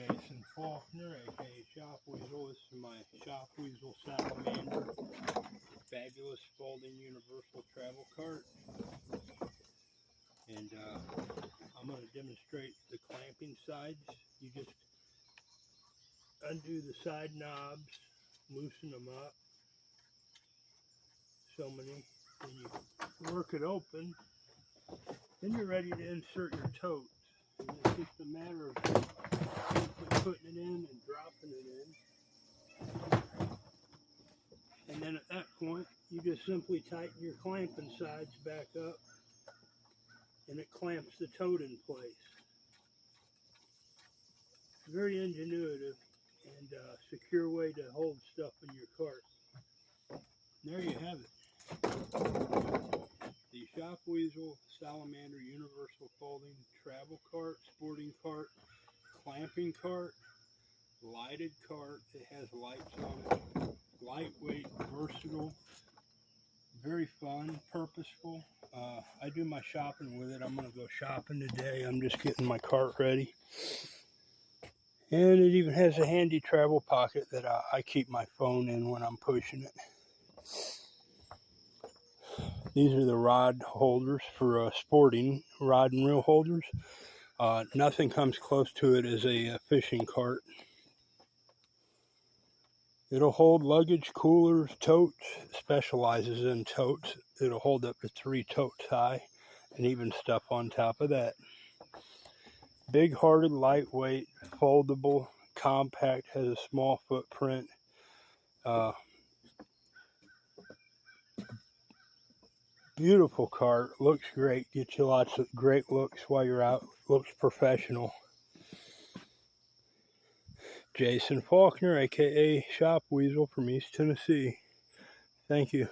Jason Faulkner, aka Shop Weasel. This is my Shop Weasel Salamander. Fabulous folding universal travel cart. And I'm going to demonstrate the clamping sides. You just undo the side knobs, loosen them up. So many. Then you work it open. Then you're ready to insert your totes. And it's just a matter of putting it in and dropping it in. And then at that point, you just simply tighten your clamping sides back up and it clamps the tote in place. Very ingenuitive and secure way to hold stuff in your cart. There you have it. The Shop Weasel Salamander Universal Folding Travel Cart, Sporting Cart, Clamping Cart, Lighted Cart. It has lights on it. Lightweight, versatile, very fun, purposeful. I do my shopping with it. I'm going to go shopping today. I'm just getting my cart ready. And it even has a handy travel pocket that I keep my phone in when I'm pushing it. These are the rod holders for sporting rod and reel holders. Nothing comes close to it as a fishing cart. It'll hold luggage, coolers, totes. It specializes in totes. It'll hold up to 3 totes high and even stuff on top of that. Big-hearted, lightweight, foldable, compact, has a small footprint. Beautiful cart, looks great. Get you lots of great looks while you're out. Looks professional. Jason Faulkner, aka Shop Weasel from East Tennessee. Thank you.